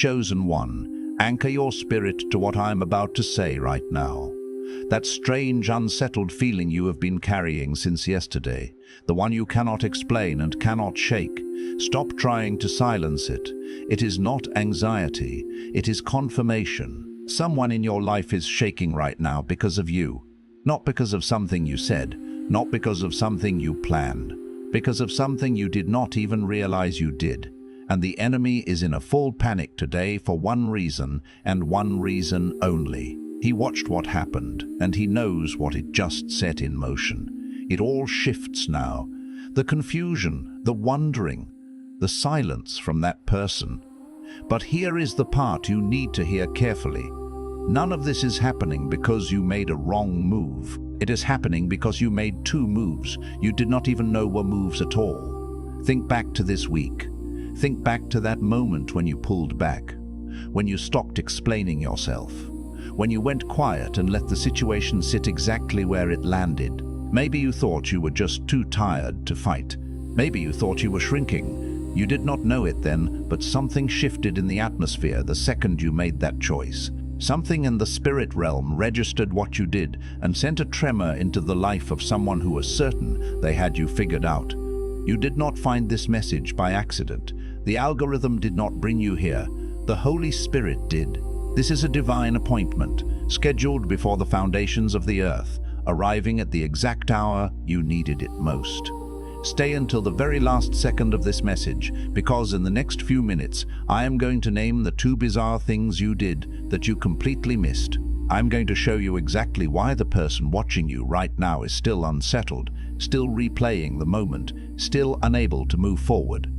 Chosen one, anchor your spirit to what I am about to say right now. That strange, unsettled feeling you have been carrying since yesterday, the one you cannot explain and cannot shake, stop trying to silence it. It is not anxiety, it is confirmation. Someone in your life is shaking right now because of you. Not because of something you said, not because of something you planned, because of something you did not even realize you did. And the enemy is in a full panic today for one reason, and one reason only. He watched what happened, and he knows what it just set in motion. It all shifts now. The confusion, the wondering, the silence from that person. But here is the part you need to hear carefully. None of this is happening because you made a wrong move. It is happening because you made two moves you did not even know were moves at all. Think back to this week. Think back to that moment when you pulled back, when you stopped explaining yourself, when you went quiet and let the situation sit exactly where it landed. Maybe you thought you were just too tired to fight. Maybe you thought you were shrinking. You did not know it then, but something shifted in the atmosphere the second you made that choice. Something in the spirit realm registered what you did and sent a tremor into the life of someone who was certain they had you figured out. You did not find this message by accident. The algorithm did not bring you here. The Holy Spirit did. This is a divine appointment, scheduled before the foundations of the earth, arriving at the exact hour you needed it most. Stay until the very last second of this message, because in the next few minutes, I am going to name the two bizarre things you did that you completely missed. I'm going to show you exactly why the person watching you right now is still unsettled, still replaying the moment, still unable to move forward.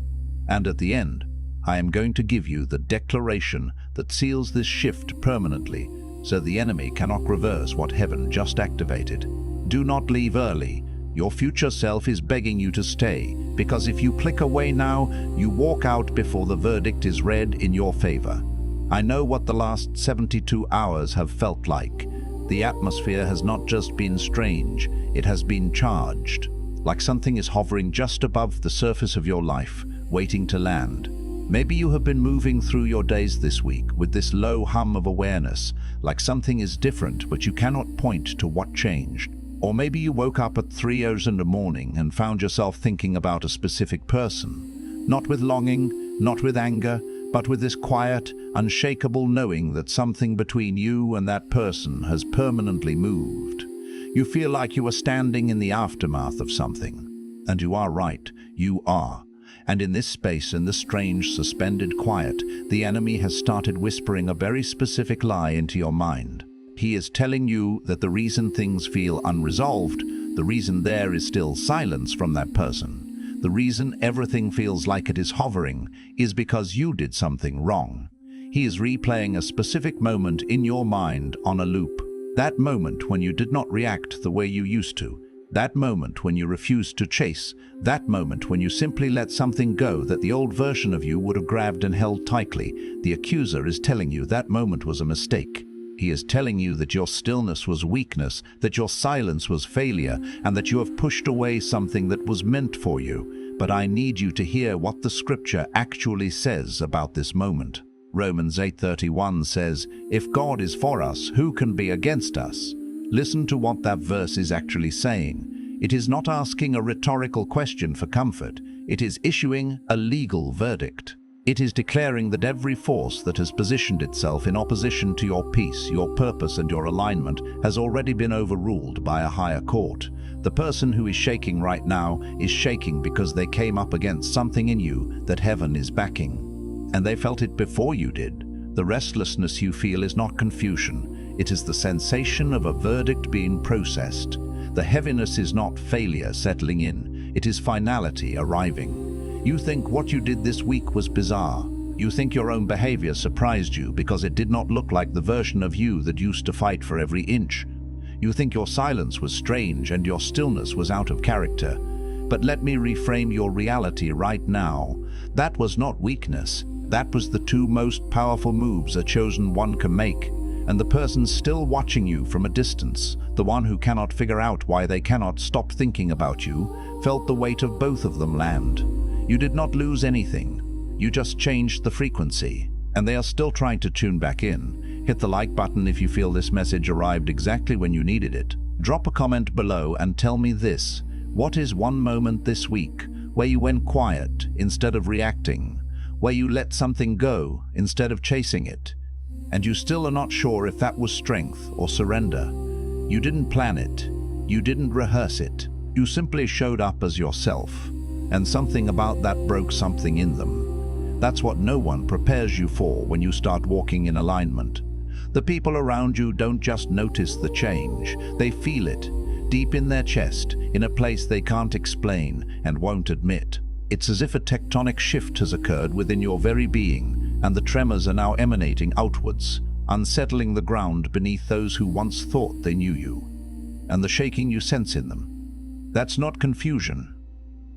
And at the end, I am going to give you the declaration that seals this shift permanently, so the enemy cannot reverse what heaven just activated. Do not leave early. Your future self is begging you to stay, because if you click away now, you walk out before the verdict is read in your favor. I know what the last 72 hours have felt like. The atmosphere has not just been strange, it has been charged, like something is hovering just above the surface of your life, waiting to land. Maybe you have been moving through your days this week with this low hum of awareness, like something is different, but you cannot point to what changed. Or maybe you woke up at 3 hours in the morning and found yourself thinking about a specific person, not with longing, not with anger, but with this quiet, unshakable knowing that something between you and that person has permanently moved. You feel like you are standing in the aftermath of something. And you are right, you are. And in this space, in this strange, suspended quiet, the enemy has started whispering a very specific lie into your mind. He is telling you that the reason things feel unresolved, the reason there is still silence from that person, the reason everything feels like it is hovering, is because you did something wrong. He is replaying a specific moment in your mind on a loop. That moment when you did not react the way you used to. That moment when you refused to chase. That moment when you simply let something go that the old version of you would have grabbed and held tightly. The accuser is telling you that moment was a mistake. He is telling you that your stillness was weakness, that your silence was failure, and that you have pushed away something that was meant for you. But I need you to hear what the scripture actually says about this moment. Romans 8:31 says, "If God is for us, who can be against us?" Listen to what that verse is actually saying. It is not asking a rhetorical question for comfort. It is issuing a legal verdict. It is declaring that every force that has positioned itself in opposition to your peace, your purpose, and your alignment has already been overruled by a higher court. The person who is shaking right now is shaking because they came up against something in you that heaven is backing. And they felt it before you did. The restlessness you feel is not confusion. It is the sensation of a verdict being processed. The heaviness is not failure settling in. It is finality arriving. You think what you did this week was bizarre. You think your own behavior surprised you because it did not look like the version of you that used to fight for every inch. You think your silence was strange and your stillness was out of character. But let me reframe your reality right now. That was not weakness. That was the two most powerful moves a chosen one can make. And the person still watching you from a distance, the one who cannot figure out why they cannot stop thinking about you, felt the weight of both of them land. You did not lose anything. You just changed the frequency. and they are still trying to tune back in. Hit the like button if you feel this message arrived exactly when you needed it. Drop a comment below and tell me this. What is one moment this week where you went quiet instead of reacting, where you let something go instead of chasing it, and you still are not sure if that was strength or surrender? You didn't plan it. You didn't rehearse it. You simply showed up as yourself, and something about that broke something in them. That's what no one prepares you for when you start walking in alignment. The people around you don't just notice the change, they feel it, deep in their chest, in a place they can't explain and won't admit. It's as if a tectonic shift has occurred within your very being, and the tremors are now emanating outwards, unsettling the ground beneath those who once thought they knew you, and the shaking you sense in them. That's not confusion.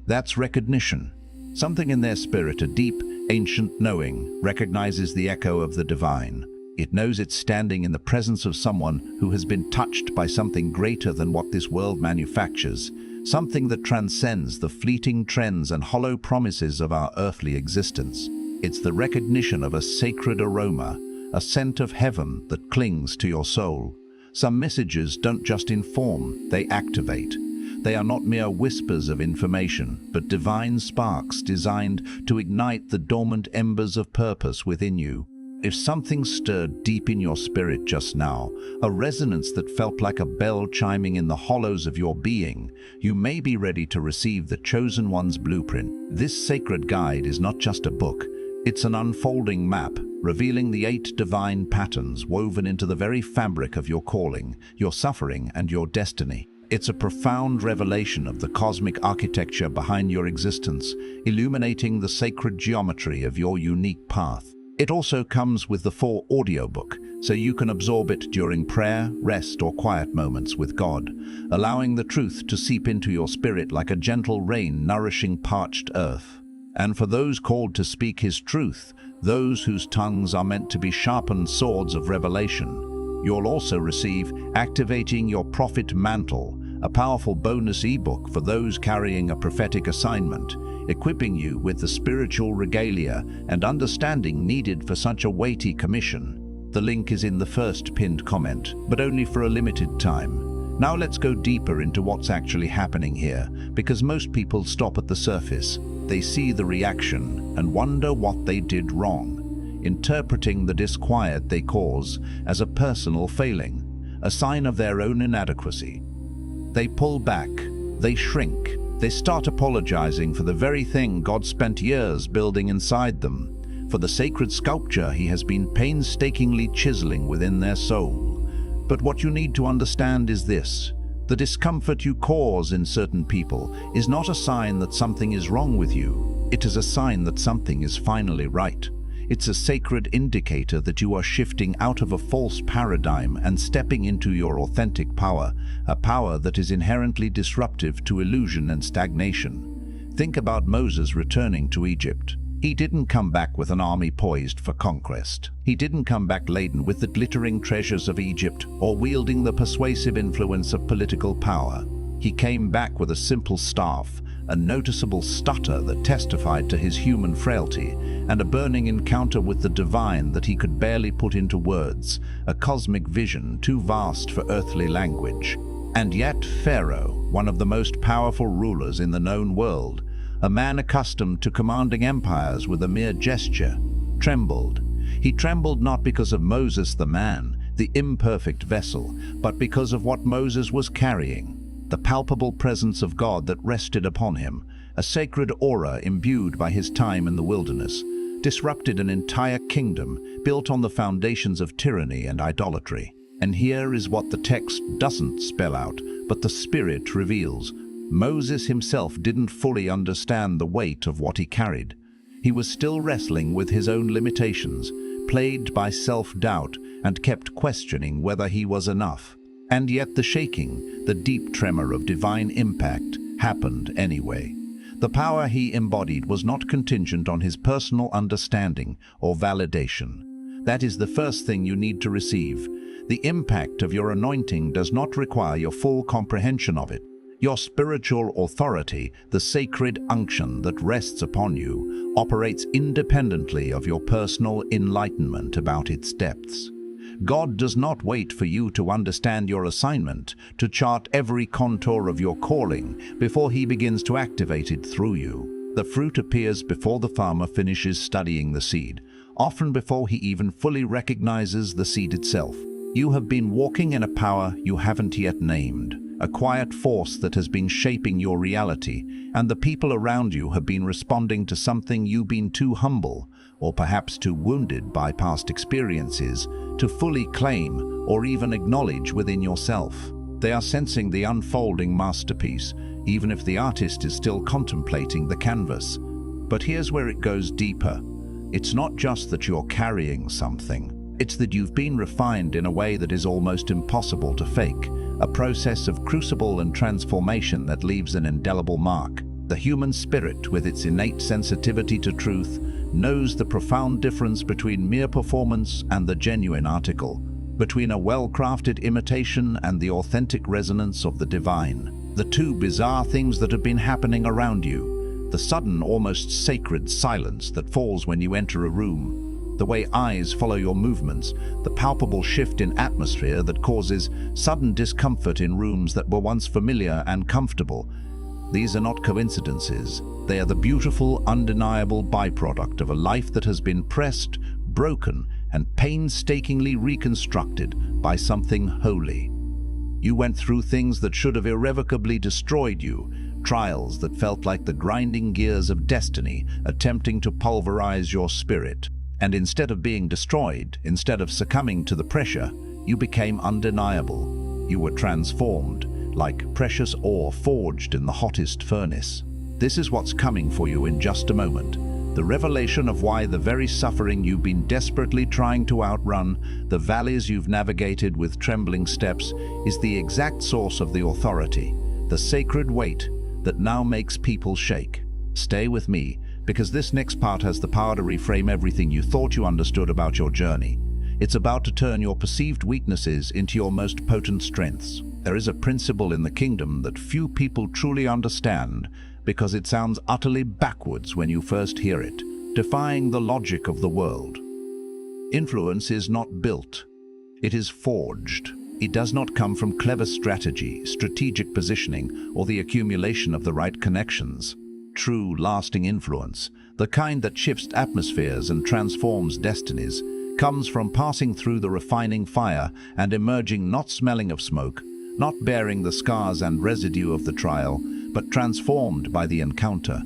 That's recognition. Something in their spirit, a deep, ancient knowing, recognizes the echo of the divine. It knows it's standing in the presence of someone who has been touched by something greater than what this world manufactures, something that transcends the fleeting trends and hollow promises of our earthly existence. It's the recognition of a sacred aroma, a scent of heaven that clings to your soul. Some messages don't just inform, they activate. They are not mere whispers of information, but divine sparks designed to ignite the dormant embers of purpose within you. If something stirred deep in your spirit just now, a resonance that felt like a bell chiming in the hollows of your being, you may be ready to receive the Chosen One's blueprint. This sacred guide is not just a book, it's an unfolding map, revealing the 8 divine patterns woven into the very fabric of your calling, your suffering, and your destiny. It's a profound revelation of the cosmic architecture behind your existence, illuminating the sacred geometry of your unique path. It also comes with the full audiobook, so you can absorb it during prayer, rest, or quiet moments with God, allowing the truth to seep into your spirit like a gentle rain nourishing parched earth. And for those called to speak His truth, those whose tongues are meant to be sharpened swords of revelation, you'll also receive Activating Your Prophet Mantle, a powerful bonus ebook for those carrying a prophetic assignment, equipping you with the spiritual regalia and understanding needed for such a weighty commission. The link is in the first pinned comment, but only for a limited time. Now let's go deeper into what's actually happening here, because most people stop at the surface. They see the reaction and wonder what they did wrong, interpreting the disquiet they cause as a personal failing, a sign of their own inadequacy. They pull back, they shrink, they start apologizing for the very thing God spent years building inside them, for the sacred sculpture He has been painstakingly chiseling within their soul. But what you need to understand is this: the discomfort you cause in certain people is not a sign that something is wrong with you. It is a sign that something is finally right. It's a sacred indicator that you are shifting out of a false paradigm and stepping into your authentic power, a power that is inherently disruptive to illusion and stagnation. Think about Moses returning to Egypt. He didn't come back with an army poised for conquest. He didn't come back laden with the glittering treasures of Egypt or wielding the persuasive influence of political power. He came back with a simple staff, a noticeable stutter that testified to his human frailty, and a burning encounter with the divine that he could barely put into words, a cosmic vision too vast for earthly language. And yet Pharaoh, one of the most powerful rulers in the known world, a man accustomed to commanding empires with a mere gesture, trembled. He trembled not because of Moses the man, the imperfect vessel, but because of what Moses was carrying. The palpable presence of God that rested upon him, a sacred aura imbued by his time in the wilderness, disrupted an entire kingdom built on the foundations of tyranny and idolatry. And here is what the text doesn't spell out, but the Spirit reveals. Moses himself didn't fully understand the weight of what he carried. He was still wrestling with his own limitations, plagued by self-doubt, and kept questioning whether he was enough. And yet the shaking, the deep tremor of divine impact, happened anyway. The power he embodied was not contingent on his personal understanding or validation. That is the first thing you need to receive. The impact of your anointing does not require your full comprehension of it. Your spiritual authority, the sacred unction that rests upon you, operates independently of your personal enlightenment about its depths. God does not wait for you to understand your assignment, to chart every contour of your calling, before he begins to activate it through you. The fruit appears before the farmer finishes studying the seed, often before he even fully recognizes the seed itself. You have been walking in a power you haven't yet named, a quiet force that has been shaping your reality, and the people around you have been responding to something you've been too humble, or perhaps too wounded by past experiences, to fully claim or even acknowledge within yourself. They are sensing the unfolding masterpiece, even if the artist is still contemplating the canvas. But here's where it goes deeper. It's not just that you're carrying something. It's that you've been refined in a way that is almost impossible to fake, a process of crucible and transformation that leaves an indelible mark. The human spirit, with its innate sensitivity to truth, knows the profound difference between mere performance and the genuine article, between a well-crafted imitation and the authentic resonance of the divine. The two bizarre things that have been happening around you, the sudden, almost sacred silence that falls when you enter a room, the way eyes follow your movements, the palpable shift in atmosphere that causes sudden discomfort in rooms that were once familiar and comfortable. These are not coincidences. They are the beautiful, undeniable byproduct of a life that has been pressed, broken, and painstakingly reconstructed by something holy. You went through things that should have irrevocably destroyed you, trials that felt like the grinding gears of destiny attempting to pulverize your spirit. And instead of being destroyed, instead of succumbing to the pressure, you became undeniable. You were transformed, like precious ore forged in the hottest furnace. This is what's coming for you in just a moment. The revelation of why the very suffering you've been desperately trying to outrun, the valleys you've navigated with trembling steps, is the exact source of the authority, the sacred weight that now makes people shake. Stay with me, because this next part has the power to reframe everything you thought you understood about your journey. It's about to turn your perceived weaknesses into your most potent strengths. There is a principle in the kingdom that few people truly understand because it sounds utterly backwards when you first hear it, defying the logic of the world. Influence is not built. It is forged. It does not come from clever strategy, strategic positioning, or the accumulation of the right connections. True, lasting influence, the kind that shifts atmospheres and transforms destinies, comes from passing through the refining fire and emerging not smelling of smoke, not bearing the scars and residue of the trial, but transformed by the encounter.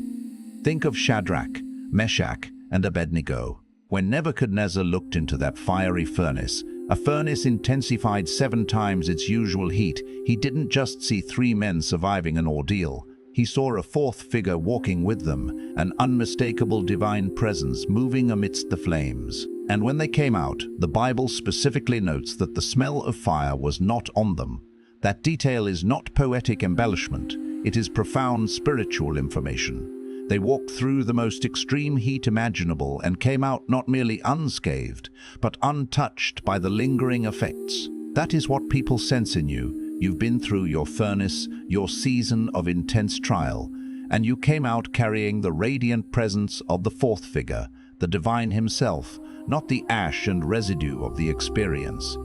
Think of Shadrach, Meshach, and Abednego. When Nebuchadnezzar looked into that fiery furnace, a furnace intensified 7 times its usual heat, he didn't just see 3 men surviving an ordeal. He saw a 4th figure walking with them, an unmistakable divine presence moving amidst the flames. And when they came out, the Bible specifically notes that the smell of fire was not on them. That detail is not poetic embellishment, it is profound spiritual information. They walked through the most extreme heat imaginable and came out not merely unscathed, but untouched by the lingering effects. That is what people sense in you. You've been through your furnace, your season of intense trial, and you came out carrying the radiant presence of the 4th figure, the divine himself, not the ash and residue of the experience.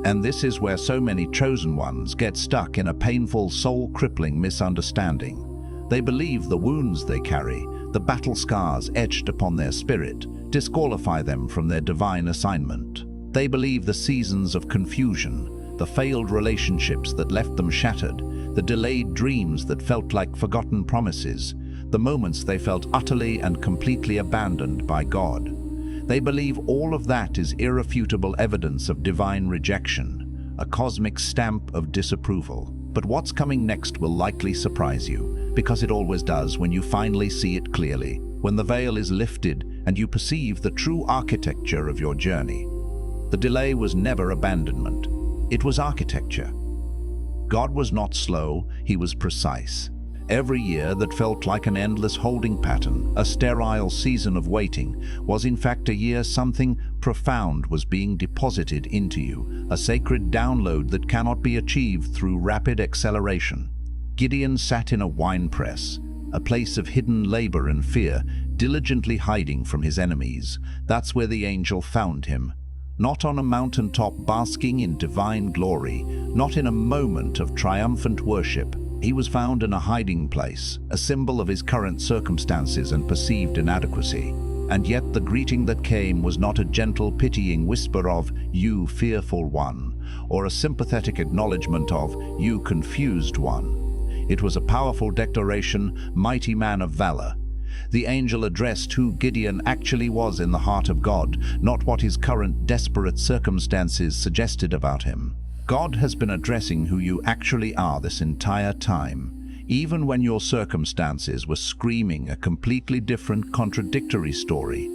And this is where so many chosen ones get stuck in a painful, soul-crippling misunderstanding. They believe the wounds they carry, the battle scars etched upon their spirit, disqualify them from their divine assignment. They believe the seasons of confusion, the failed relationships that left them shattered, the delayed dreams that felt like forgotten promises, the moments they felt utterly and completely abandoned by God. They believe all of that is irrefutable evidence of divine rejection, a cosmic stamp of disapproval. But what's coming next will likely surprise you, because it always does when you finally see it clearly, when the veil is lifted and you perceive the true architecture of your journey. The delay was never abandonment. It was architecture. God was not slow, he was precise. Every year that felt like an endless holding pattern, a sterile season of waiting, was in fact a year something profound was being deposited into you, a sacred download that cannot be achieved through rapid acceleration. Gideon sat in a winepress, a place of hidden labor and fear, diligently hiding from his enemies. That's where the angel found him. Not on a mountaintop basking in divine glory, not in a moment of triumphant worship. He was found in a hiding place, a symbol of his current circumstances and perceived inadequacy. And yet the greeting that came was not a gentle, pitying whisper of, "You fearful one," or a sympathetic acknowledgement of, "You confused one." It was a powerful declaration, "Mighty man of valor." The angel addressed who Gideon actually was in the heart of God, not what his current desperate circumstances suggested about him. God has been addressing who you actually are this entire time, even when your circumstances were screaming a completely different, contradictory story,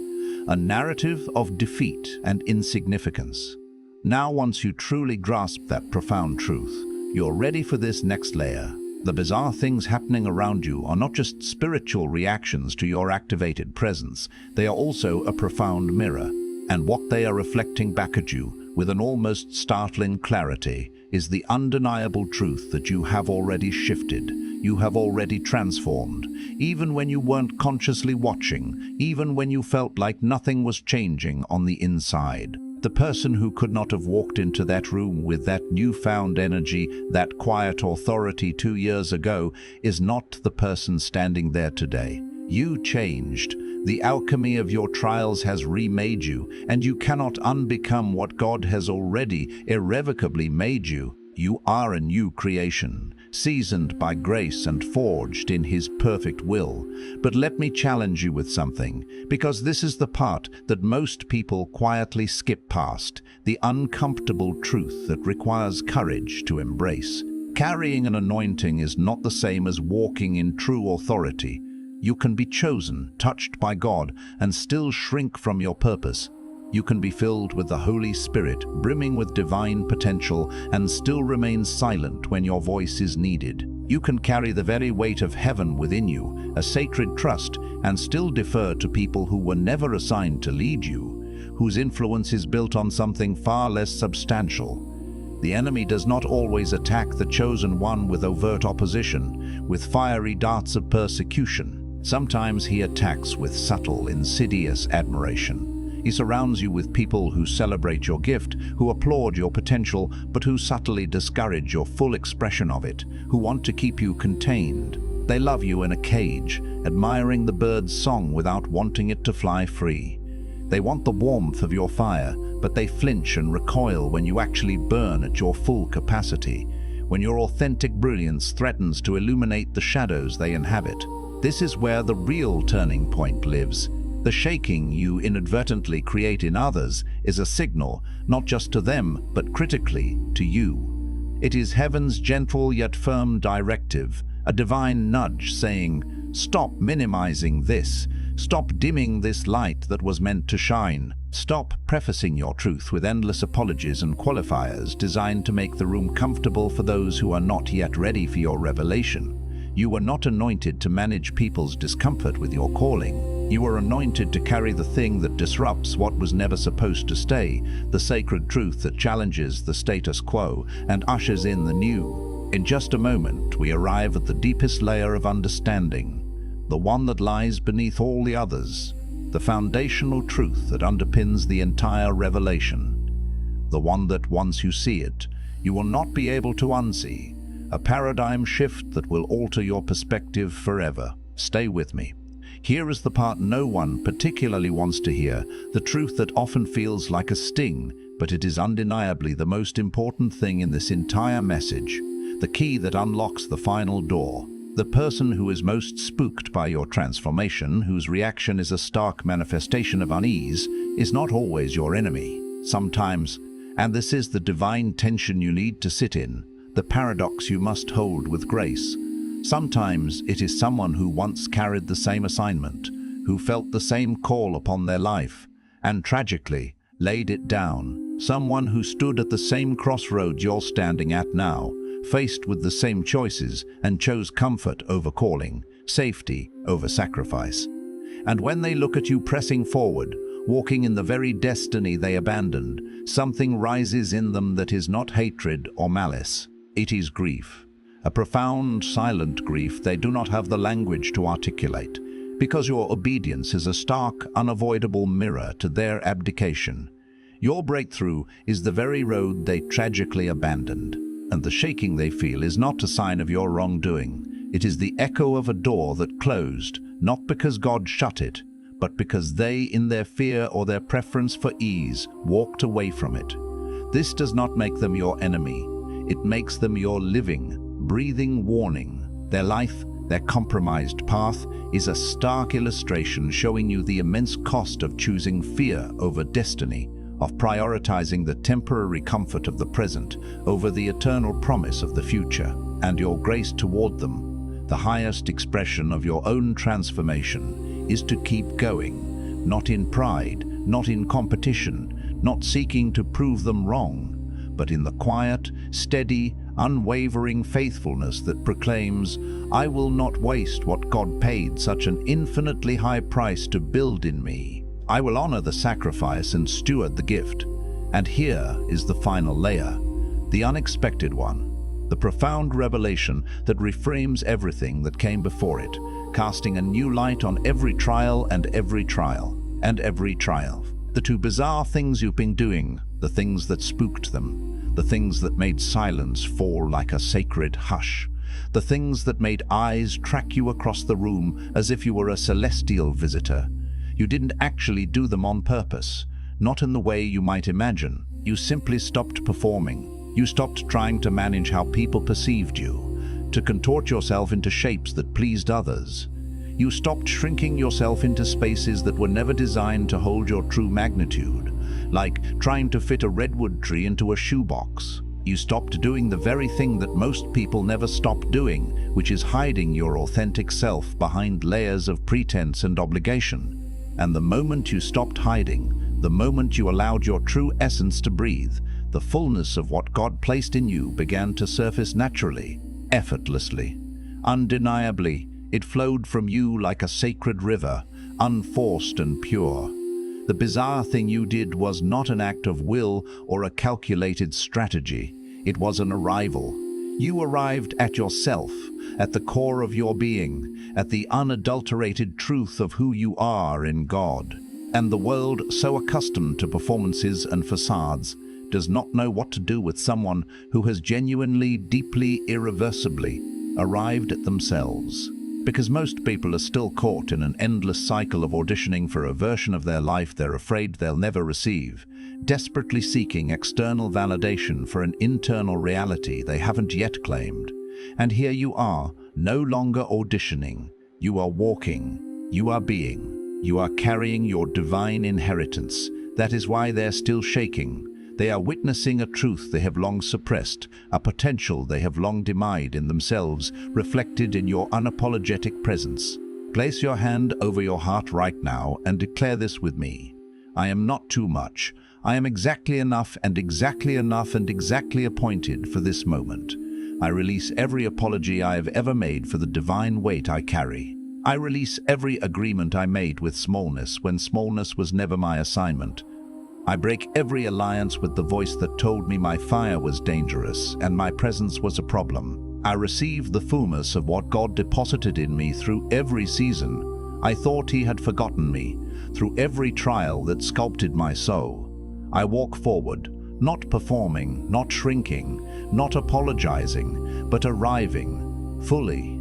a narrative of defeat and insignificance. Now, once you truly grasp that profound truth, you're ready for this next layer. The bizarre things happening around you are not just spiritual reactions to your activated presence, they are also a profound mirror. And what they are reflecting back at you, with an almost startling clarity, is the undeniable truth that you have already shifted, you have already transformed, even when you weren't consciously watching, even when you felt like nothing was changing on the inside. The person who could not have walked into that room with that newfound energy, that quiet authority 2 years ago, is not the person standing there today. You changed. The alchemy of your trials has remade you, and you cannot unbecome what God has already irrevocably made you. You are a new creation, seasoned by grace and forged in His perfect will. But let me challenge you with something, because this is the part that most people quietly skip past, the uncomfortable truth that requires courage to embrace. Carrying an anointing is not the same as walking in true authority. You can be chosen, touched by God, and still shrink from your purpose. You can be filled with the Holy Spirit, brimming with divine potential, and still remain silent when your voice is needed. You can carry the very weight of heaven within you, a sacred trust, and still defer to people who were never assigned to lead you, whose influence is built on something far less substantial. The enemy does not always attack the chosen one with overt opposition, with fiery darts of persecution. Sometimes he attacks with subtle, insidious admiration. He surrounds you with people who celebrate your gift, who applaud your potential, but who subtly discourage your full expression of it, who want to keep you contained. They love you in a cage, admiring the bird's song without wanting it to fly free. They want the warmth of your fire, but they flinch and recoil when you actually burn at your full capacity, when your authentic brilliance threatens to illuminate the shadows they inhabit. This is where the real turning point lives. The shaking you inadvertently create in others is a signal, not just to them, but critically to you. It is heaven's gentle yet firm directive, a divine nudge saying, "Stop minimizing this. Stop dimming this light that was meant to shine. Stop prefacing your truth with endless apologies and qualifiers designed to make the room comfortable for those who are not yet ready for your revelation. You were not anointed to manage people's discomfort with your calling. You were anointed to carry the thing that disrupts what was never supposed to stay, the sacred truth that challenges the status quo and ushers in the new." In just a moment, we arrive at the deepest layer of understanding, the one that lies beneath all the others, the foundational truth that underpins the entire revelation, the one that, once you see it, you will not be able to unsee, a paradigm shift that will alter your perspective forever. Stay with me. Here is the part no one particularly wants to hear, the truth that often feels like a sting, but it is undeniably the most important thing in this entire message, the key that unlocks the final door. The person who is most spooked by your transformation, whose reaction is a stark manifestation of unease, is not always your enemy. Sometimes, and this is the divine tension you need to sit in, the paradox you must hold with grace. Sometimes it is someone who once carried the same assignment, who felt the same call upon their life, and tragically laid it down. Someone who stood at the same crossroads you're standing at now, faced with the same choices, and chose comfort over calling, safety over sacrifice. And when they look at you pressing forward, walking in the very destiny they abandoned, something rises in them that is not hatred or malice. It is grief. a profound, silent grief they do not have the language to articulate, because your obedience is a stark, unavoidable mirror to their abdication. Your breakthrough is the very road they tragically abandoned, and the shaking they feel is not a sign of your wrongdoing. It is the echo of a door that closed, not because God shut it, but because they, in their fear or their preference for ease, walked away from it. This does not make them your enemy. It makes them your living, breathing warning. Their life, their compromised path, is a stark illustration showing you the immense cost of choosing fear over destiny, of prioritizing the temporary comfort of the present over the eternal promise of the future, and your grace toward them. The highest expression of your own transformation is to keep going, not in pride, not in competition, not seeking to prove them wrong, but in the quiet, steady, unwavering faithfulness that proclaims, "I will not waste what God paid such an infinitely high price to build in me. I will honor the sacrifice and steward the gift." And here is the final layer, the unexpected one, the profound revelation that reframes everything that came before it, casting a new light on every trial and every trial and every trial. The two bizarre things you've been doing, the things that spooked them, the things that made silence fall like a sacred hush, the things that made eyes track you across the room as if you were a celestial visitor. You didn't actually do them on purpose, not in the way you might imagine. You simply stopped performing. You stopped trying to manage how people perceived you, to contort yourself into shapes that pleased others. You stopped shrinking yourself into spaces that were never designed to hold your true magnitude, like trying to fit a redwood tree into a shoebox. You stopped doing the very thing that most people never stop doing, which is hiding your authentic self behind layers of pretense and obligation. And the moment you stopped hiding, the moment you allowed your true essence to breathe, the fullness of what God placed in you began to surface naturally, effortlessly. Undeniably, it flowed from you like a sacred river, unforced and pure. The bizarre thing you did was not an act of will or a calculated strategy. It was an arrival. You arrived at yourself, at the core of your being, at the unadulterated truth of who you are in God. And the world, so accustomed to performances and facades, does not know what to do with someone who has genuinely, deeply, irreversibly arrived at themselves. Because most people are still caught in an endless cycle of auditioning for a version of their life they're afraid they'll never receive, desperately seeking external validation for an internal reality they haven't yet claimed. And here you are, no longer auditioning. You are walking. You are being. You are carrying your divine inheritance. That is why they're still shaking. They are witnessing a truth they have long suppressed, a potential they have long denied in themselves, reflected in your unapologetic presence. Place your hand over your heart right now and declare this with me. I am not too much. I am exactly enough and exactly enough and exactly appointed for this moment. I release every apology I have ever made for the divine weight I carry. I release every agreement I made with smallness when smallness was never my assignment. I break every alliance with the voice that told me my fire was dangerous and my presence was a problem. I receive the fullness of what God deposited in me through every season. I thought He had forgotten me, through every trial that sculpted my soul. I walk forward, not performing, not shrinking, not apologizing, but arriving, fully,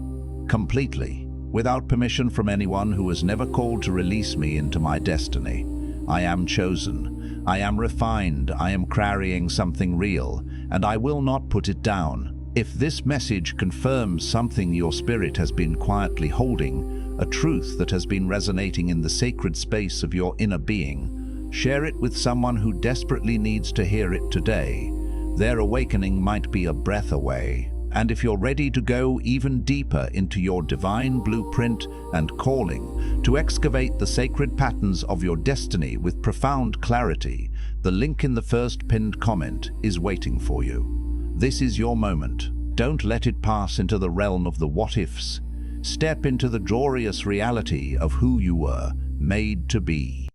completely, without permission from anyone who has never called to release me into my destiny. I am chosen. I am refined, I am carrying something real, and I will not put it down. If this message confirms something your spirit has been quietly holding, a truth that has been resonating in the sacred space of your inner being, share it with someone who desperately needs to hear it today. Their awakening might be a breath away. And if you're ready to go even deeper into your divine blueprint and calling, to excavate the sacred patterns of your destiny with profound clarity, the link in the first pinned comment is waiting for you. This is your moment. Don't let it pass into the realm of the what-ifs. Step into the glorious reality of who you were made to be.